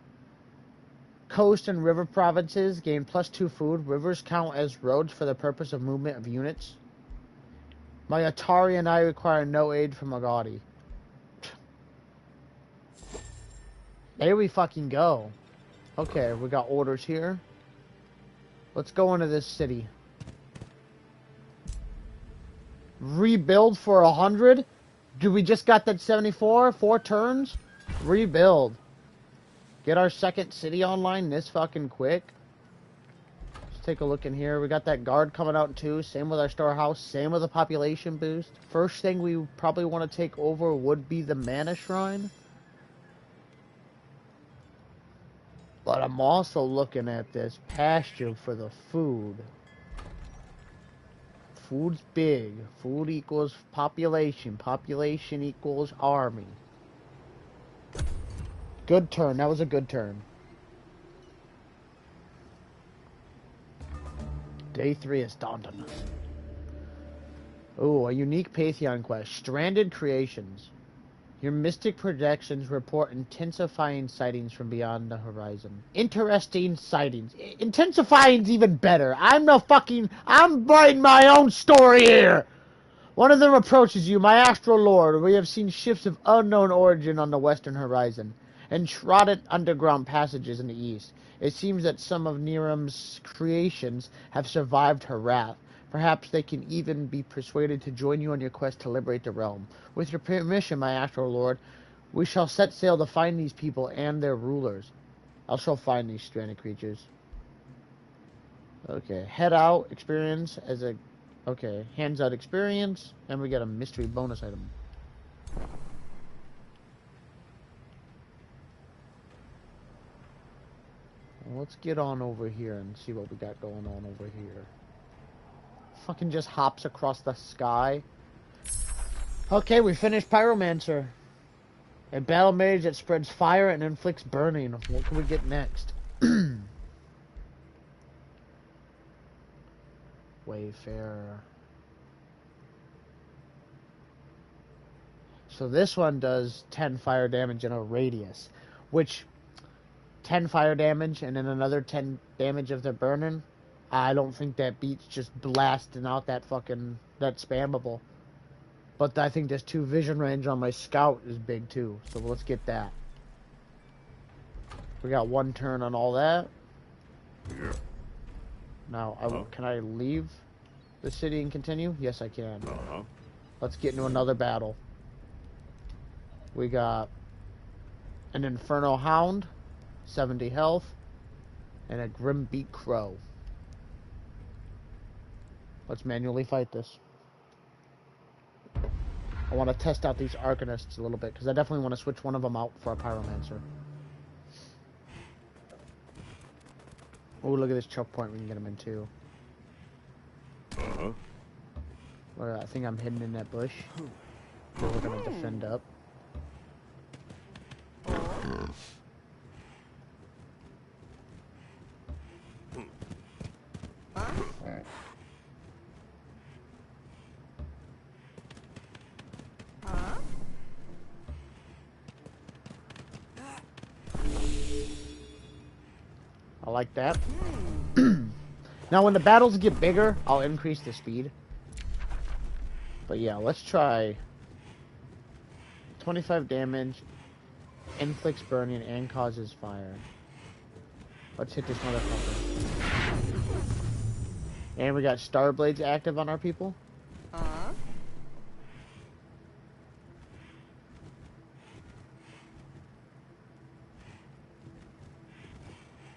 [SPEAKER 1] Coast and river provinces gain +2 food. Rivers count as roads for the purpose of movement of units. My Atari and I require no aid from Agadi. There we fucking go. Okay, we got orders here. Let's go into this city. Rebuild for 100? Do we just got that 74? 4 turns? Rebuild. Get our second city online this fucking quick. Let's take a look in here. We got that guard coming out too. Same with our storehouse. Same with the population boost. First thing we probably want to take over would be the mana shrine. But I'm also looking at this pasture for the food. Food's big. Food equals population. Population equals army. Good turn. That was a good turn. Day 3 is dawned on us. Ooh, a unique Pantheon quest. Stranded Creations. Your mystic projections report intensifying sightings from beyond the horizon. Interesting sightings. Intensifying's even better. I'm writing my own story here. One of them approaches you, my astral lord. We have seen ships of unknown origin on the western horizon, and trodden underground passages in the east. It seems that some of Niram's creations have survived her wrath. Perhaps they can even be persuaded to join you on your quest to liberate the realm. With your permission, my astral lord, we shall set sail to find these people and their rulers. I shall find these stranded creatures. Okay, head out, experience as a... Okay, hands out experience, and we get a mystery bonus item. Let's get on over here and see what we got going on over here. Fucking just hops across the sky. Okay, we finished Pyromancer. A battle mage that spreads fire and inflicts burning. What can we get next? Wayfarer. So this one does 10 fire damage in a radius, which 10 fire damage and then another 10 damage if they're burning. I don't think that beats just blasting out that spammable. But I think this 2 vision range on my scout is big too. So let's get that. We got 1 turn on all that.
[SPEAKER 3] Yeah.
[SPEAKER 1] Now, can I leave the city and continue? Yes, I can. Let's get into another battle. We got an Inferno Hound, 70 health, and a Grimbeak Crow. Let's manually fight this. I want to test out these Arcanists a little bit, because I definitely want to switch one of them out for a Pyromancer. Oh, look at this choke point we can get him in too. Well, I think I'm hidden in that bush. So we're going to defend up. I like that. Now when the battles get bigger, I'll increase the speed. But yeah, let's try 25 damage, inflicts burning, and causes fire. Let's hit this motherfucker. And we got Star Blades active on our people.
[SPEAKER 3] Uh-huh.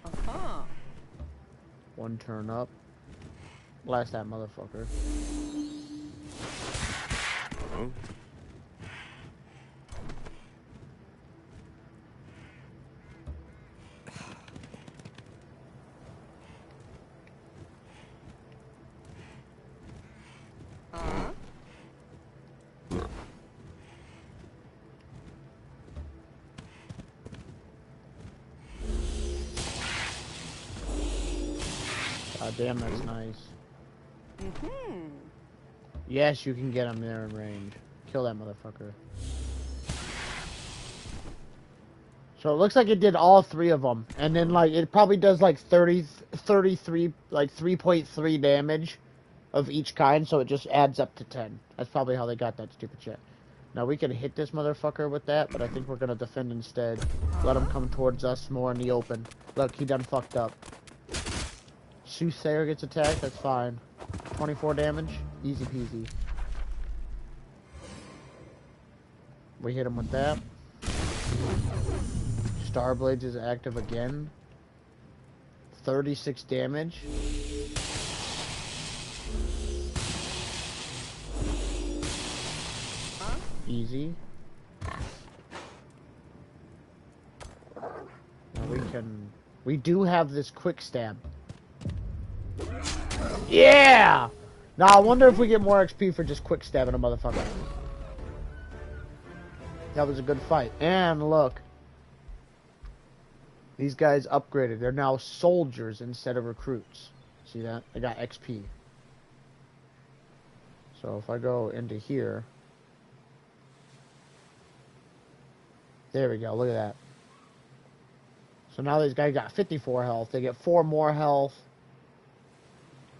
[SPEAKER 3] Uh-huh.
[SPEAKER 1] One turn up. Blast that motherfucker.
[SPEAKER 4] Oh.
[SPEAKER 3] Uh-huh.
[SPEAKER 1] God damn, that's nice.
[SPEAKER 3] Mm-hmm.
[SPEAKER 1] Yes, you can get him there in range. Kill that motherfucker. So it looks like it did all three of them. And then, like, it probably does, like, 33, like, 3.3 damage of each kind. So it just adds up to 10. That's probably how they got that stupid shit. Now, we can hit this motherfucker with that, but I think we're going to defend instead. Let him come towards us more in the open. Look, he done fucked up. Soothsayer gets attacked. That's fine. 24 damage. Easy peasy. We hit him with that. Starblades is active again. 36 damage.
[SPEAKER 3] Huh?
[SPEAKER 1] Easy. Now we do have this quick stab. Yeah! Now I wonder if we get more XP for just quick stabbing a motherfucker. That was a good fight. And look. These guys upgraded. They're now soldiers instead of recruits. See that? They got XP. So if I go into here. There we go. Look at that. So now these guys got 54 health. They get 4 more health.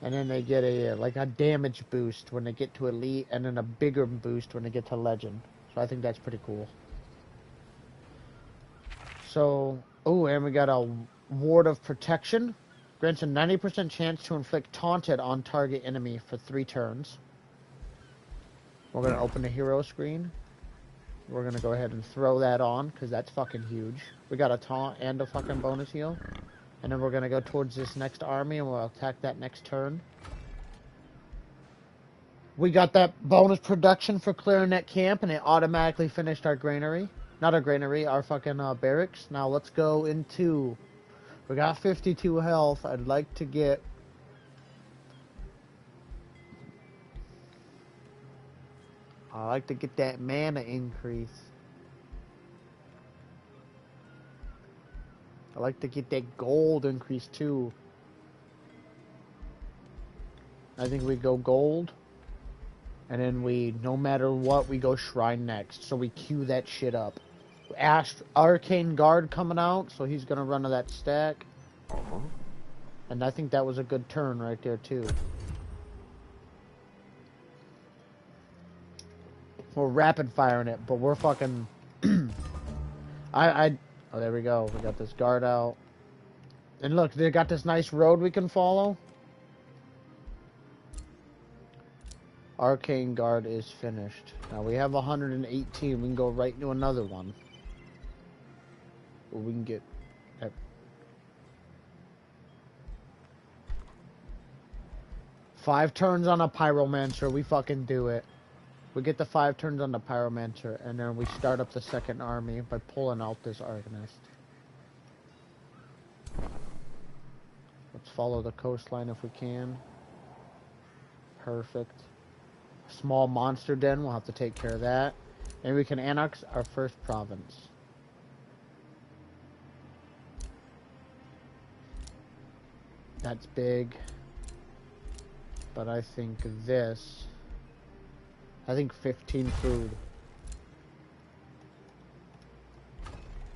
[SPEAKER 1] And then they get like a damage boost when they get to elite. And then a bigger boost when they get to legend. So I think that's pretty cool. So... Oh, and we got a Ward of Protection. Grants a 90% chance to inflict taunted on target enemy for 3 turns. We're going to open the hero screen. We're going to go ahead and throw that on, because that's fucking huge. We got a taunt and a fucking bonus heal. And then we're going to go towards this next army, and we'll attack that next turn. We got that bonus production for clearing that camp, and it automatically finished our granary. Not our granary, our fucking barracks. Now let's go into... We got 52 health. I'd like to get... I like to get that mana increase. I like to get that gold increase too. I think we go gold. And then we, no matter what, we go Shrine next. So we queue that shit up. Arcane Guard coming out, so he's gonna run to that stack.
[SPEAKER 4] Uh-huh.
[SPEAKER 1] And I think that was a good turn right there too. We're rapid firing it, but we're fucking... Oh, there we go. We got this guard out. And look, they got this nice road we can follow. Arcane Guard is finished. Now we have 118. We can go right into another one. Or we can get... 5 turns on a Pyromancer. We fucking do it. We get the 5 turns on the Pyromancer, and then we start up the second army by pulling out this Arcanist. Let's follow the coastline if we can. Perfect. Small monster den, we'll have to take care of that. And we can annex our first province. That's big. But I think this... I think 15 food.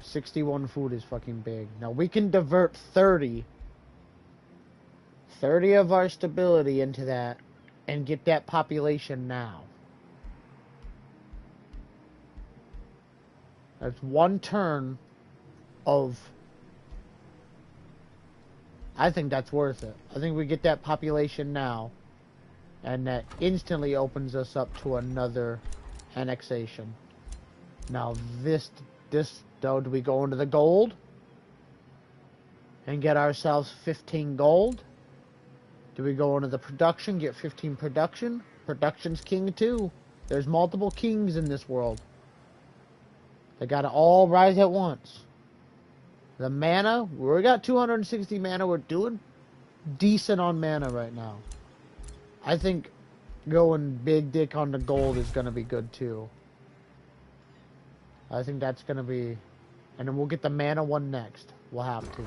[SPEAKER 1] 61 food is fucking big. Now we can divert 30 of our stability into that and get that population now. That's one turn of... I think that's worth it. I think we get that population now, and that instantly opens us up to another annexation. Now this though, do we go into the gold and get ourselves 15 gold? Do we go into the production, get 15 production? Production's king too. There's multiple kings in this world. They gotta all rise at once. The mana, we got 260 mana. We're doing decent on mana right now. I think going big dick on the gold is gonna be good too. I think that's gonna be, and then we'll get the mana one next. We'll have to.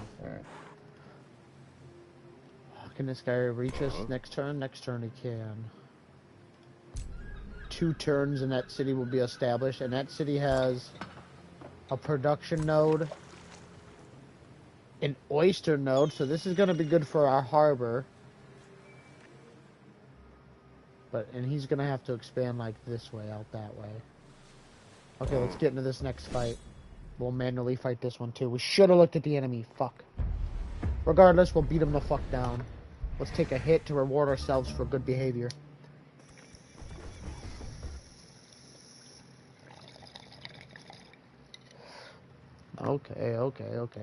[SPEAKER 1] Can this guy reach us next turn? Next turn he can. 2 turns and that city will be established, and that city has a production node, an oyster node, so this is going to be good for our harbor. And he's going to have to expand like this way, out that way. Okay, let's get into this next fight. We'll manually fight this one too. We should have looked at the enemy. Fuck. Regardless, we'll beat him the fuck down. Let's take a hit to reward ourselves for good behavior. Okay.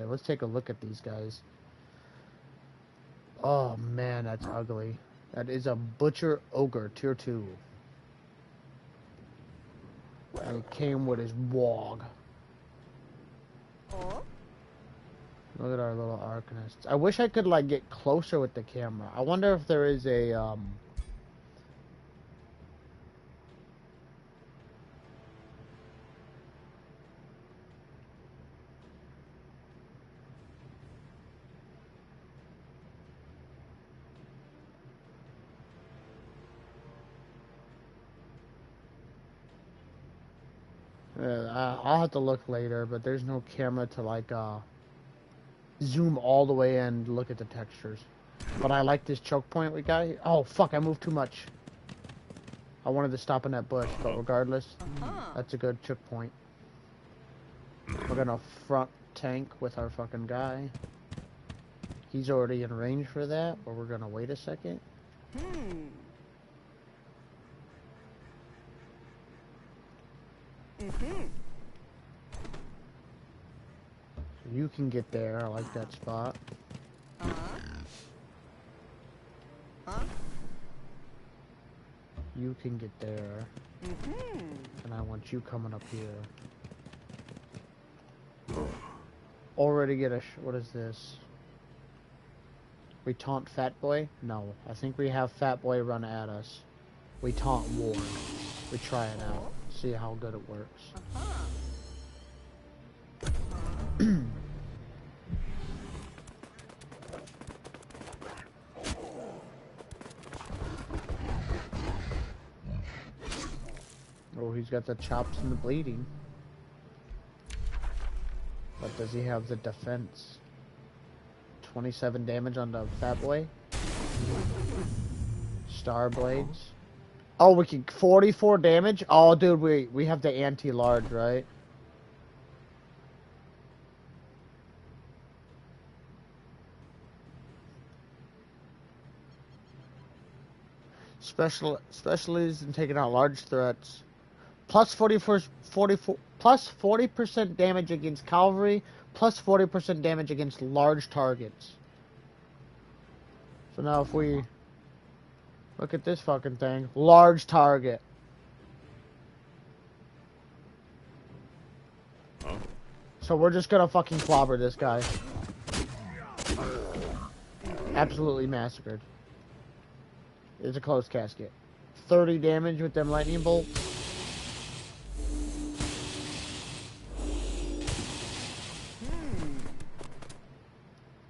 [SPEAKER 1] Let's take a look at these guys. Oh man, that's ugly. That is a Butcher Ogre, tier 2. And he came with his wog.
[SPEAKER 3] Oh.
[SPEAKER 1] Look at our little Arcanists. I wish I could, like, get closer with the camera. I wonder if there is a, I'll have to look later, but there's no camera to, like, zoom all the way in and look at the textures. But I like this choke point we got here. Oh, fuck, I moved too much. I wanted to stop in that bush, but regardless, that's a good choke point. We're gonna front tank with our fucking guy. He's already in range for that, but we're gonna wait a second. You can get there. I like that spot. You can get there. And I want you coming up here. Already get a... what is this? We taunt Fat Boy? No. I think we have Fat Boy run at us. We taunt Ward. We try it out. See how good it works. Oh, he's got the chops and the bleeding. But does he have the defense? 27 damage on the Fat Boy. Star Blades. Oh, we can 44 damage? Oh, dude, we have the anti-large, right? Specialties in taking out large threats. Plus 40% damage against cavalry, plus 40% damage against large targets. So now if we look at this fucking thing, large target. So we're just gonna fucking clobber this guy. Absolutely massacred. It's a closed casket. 30 damage with them lightning bolts.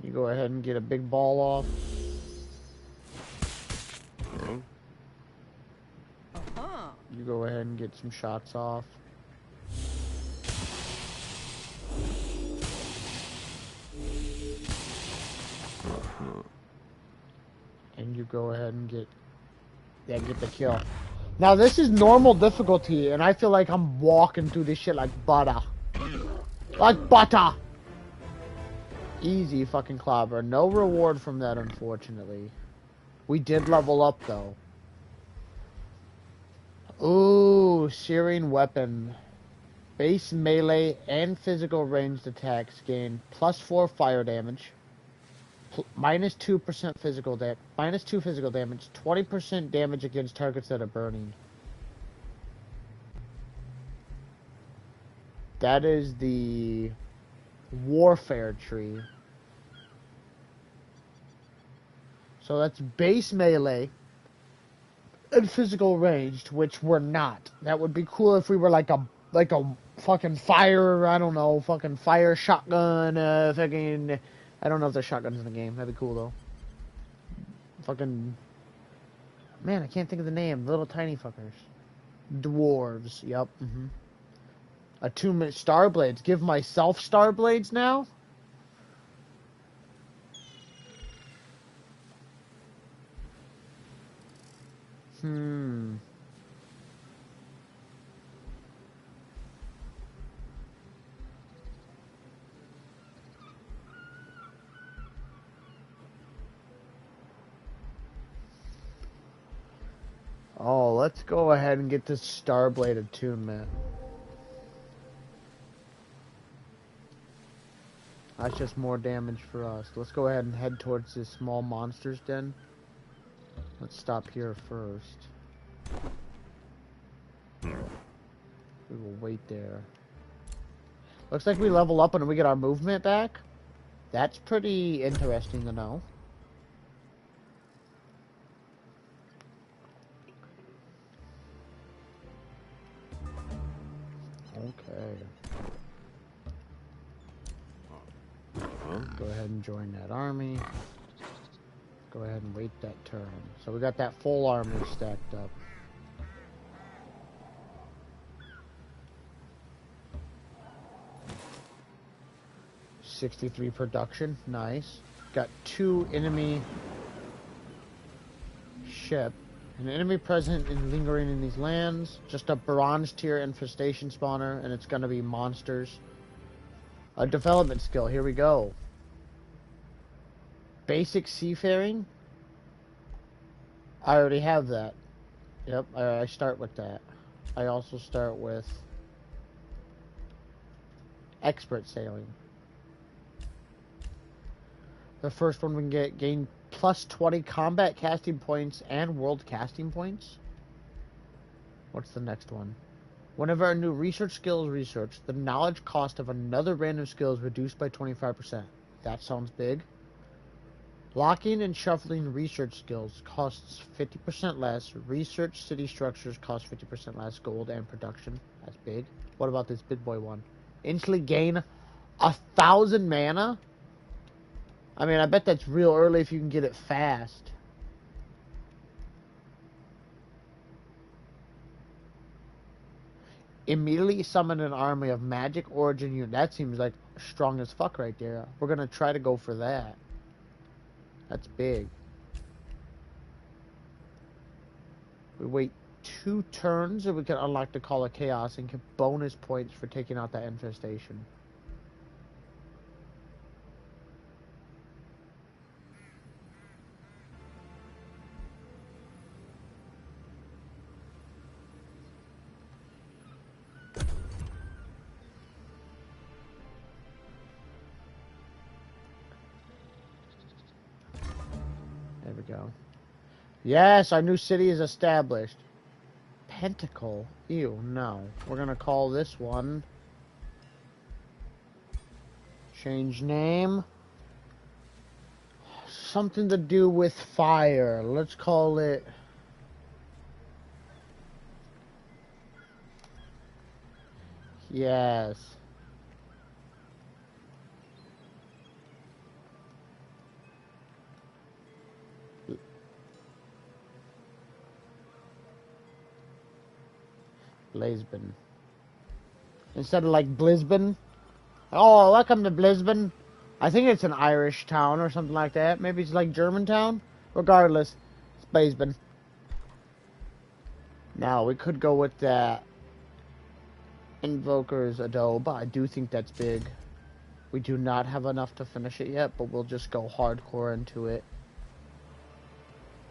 [SPEAKER 1] You go ahead and get a big ball off. You go ahead and get some shots off. And you go ahead and get the kill. Now this is normal difficulty, and I feel like I'm walking through this shit like butter. Like butter! Easy fucking clobber. No reward from that, unfortunately. We did level up, though. Ooh, searing weapon. Base melee and physical ranged attacks gain +4 fire damage, -2% physical damage, -2 physical damage, 20% damage against targets that are burning. That is the warfare tree. So that's base melee and physical ranged, which we're not. That would be cool if we were like a fucking fire, I don't know, fucking fire shotgun, fucking, I don't know if there's shotguns in the game. That'd be cool though. Fucking, man, I can't think of the name. Little tiny fuckers. Dwarves. Yep. Attunement Starblades. Give myself Starblades now? Oh, let's go ahead and get this Starblade attunement. That's just more damage for us. Let's go ahead and head towards this small monster's den. Let's stop here first. We will wait there. Looks like we level up and we get our movement back. That's pretty interesting to know. Okay. Go ahead and join that army. Go ahead and wait that turn. So we got that full army stacked up. '63 production, nice. Got 2 enemy ship. An enemy present and lingering in these lands. Just a bronze tier infestation spawner, and it's gonna be monsters. A development skill, here we go. Basic seafaring. I already have that. Yep, I start with that. I also start with expert sailing. The first one we can gain +20 combat casting points and world casting points. What's the next one? Whenever a new research skill is researched, the knowledge cost of another random skill is reduced by 25%. That sounds big. Locking and shuffling research skills costs 50% less. Research city structures cost 50% less gold and production. That's big. What about this big boy one? Instantly gain 1,000 mana? I mean, I bet that's real early if you can get it fast. Immediately summon an army of magic origin unit. That seems like strong as fuck right there. We're gonna try to go for that. That's big. We wait 2 turns and we can unlock the Call of Chaos and get bonus points for taking out that infestation. There we go. Yes, our new city is established. Pentacle. Ew, no. We're gonna call this one. Change name. Something to do with fire. Let's call it... Yes. Blisbane. Instead of like Blisbane. Oh, welcome to Blisbane. I think it's an Irish town or something like that. Maybe it's like Germantown. Regardless, it's Blisbane. Now, we could go with that. Invoker's Adobe. I do think that's big. We do not have enough to finish it yet, but we'll just go hardcore into it.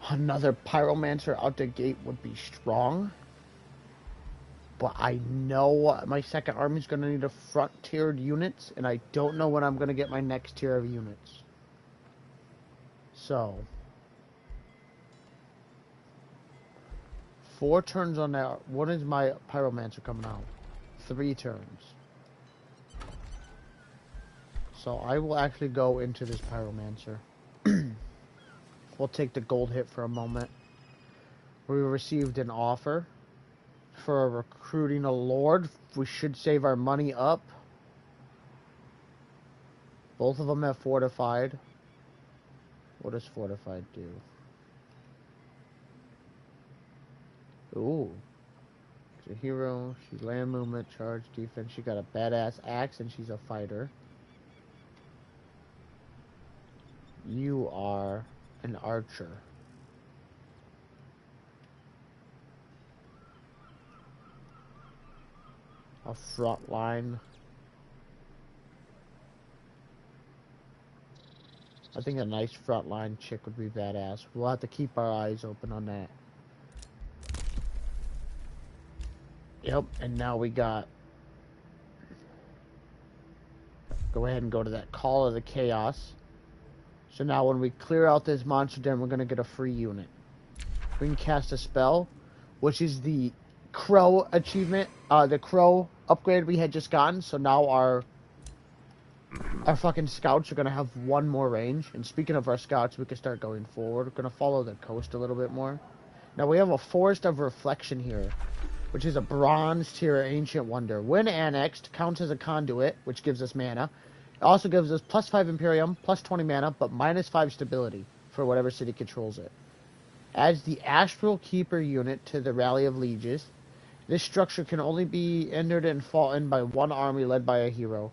[SPEAKER 1] Another Pyromancer out the gate would be strong. But I know my second army is going to need a front-tiered units, and I don't know when I'm going to get my next tier of units. So, 4 turns on that. When is my Pyromancer coming out? 3 turns. So I will actually go into this Pyromancer. We'll take the gold hit for a moment. We received an offer for recruiting a lord. We should save our money up. Both of them have fortified. What does fortified do? Ooh. She's a hero. She's land movement, charge, defense. She got a badass axe and she's a fighter. You are an archer. A front line. I think a nice front line chick would be badass. We'll have to keep our eyes open on that. Yep, and now we got... Go ahead and go to that Call of the Chaos. So now when we clear out this monster den, we're going to get a free unit. We can cast a spell, which is the Crow achievement, the Crow upgrade we had just gotten. So now our fucking scouts are going to have 1 more range. And speaking of our scouts, we can start going forward. We're going to follow the coast a little bit more. Now we have a Forest of Reflection here, which is a bronze tier ancient wonder. When annexed, counts as a conduit, which gives us mana. It also gives us +5 Imperium, +20 mana, but -5 stability for whatever city controls it. Adds the Astral Keeper unit to the Rally of Lieges. This structure can only be entered and fought in by 1 army led by a hero.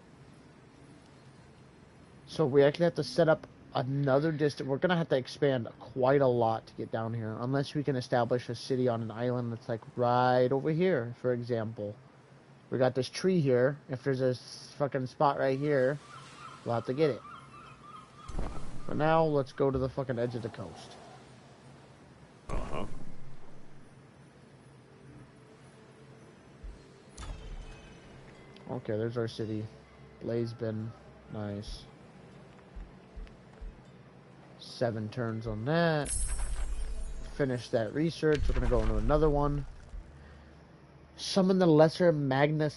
[SPEAKER 1] So we actually have to set up another distance. We're going to have to expand quite a lot to get down here, unless we can establish a city on an island that's like right over here, for example. We got this tree here. If there's a fucking spot right here, we'll have to get it. But now, let's go to the fucking edge of the coast.
[SPEAKER 4] Uh-huh.
[SPEAKER 1] Okay, there's our city. Blazeben. Nice. 7 turns on that. Finish that research. We're gonna go into another one. Summon the Lesser Magma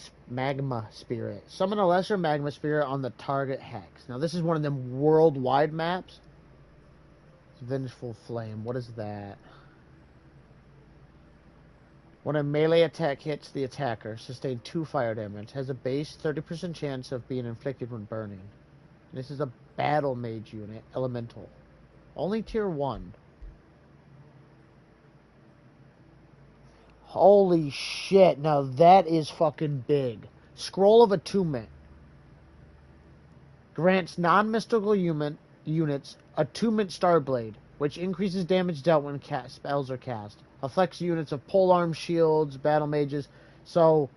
[SPEAKER 1] Spirit. Summon a Lesser Magma Spirit on the target hex. Now, this is one of them worldwide maps. Vengeful Flame. What is that? When a melee attack hits the attacker, sustain 2 fire damage. Has a base 30% chance of being inflicted when burning. This is a battle mage unit. Elemental. Only tier 1. Holy shit, now that is fucking big. Scroll of Attunement. Grants non-mystical units Attunement Starblade, which increases damage dealt when spells are cast. Affects units of polearm, shields, battle mages. So,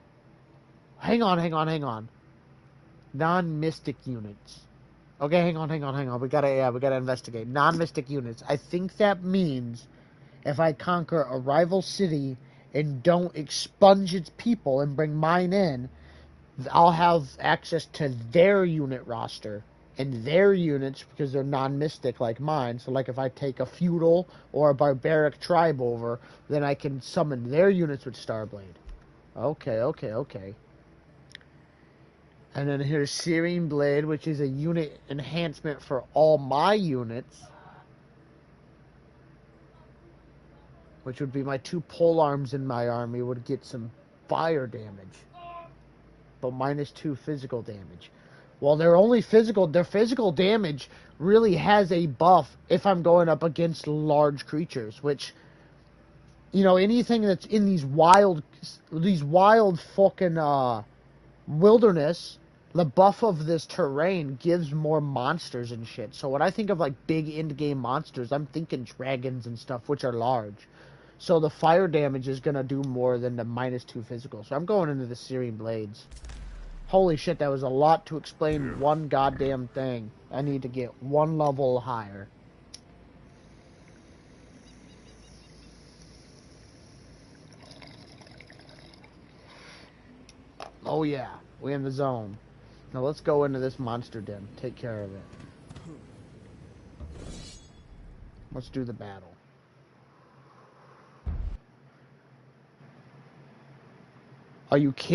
[SPEAKER 1] hang on. Non-mystic units. Okay, hang on. We gotta investigate. Non-mystic units. I think that means if I conquer a rival city and don't expunge its people and bring mine in, I'll have access to their unit roster and their units because they're non-mystic like mine. So like if I take a feudal or a barbaric tribe over, then I can summon their units with Starblade. Okay. And then here's Searing Blade, which is a unit enhancement for all my units. Which would be my 2 polearms in my army would get some fire damage. But -2 physical damage. Well, their physical damage really has a buff if I'm going up against large creatures, which, you know, anything that's in these wild fucking wilderness, the buff of this terrain gives more monsters and shit. So when I think of like big end game monsters, I'm thinking dragons and stuff, which are large. So the fire damage is going to do more than the -2 physical. So I'm going into the Searing Blades. Holy shit, that was a lot to explain one goddamn thing. I need to get one level higher. Oh yeah, we're in the zone. Now let's go into this monster den. Take care of it. Let's do the battle. Are you kidding?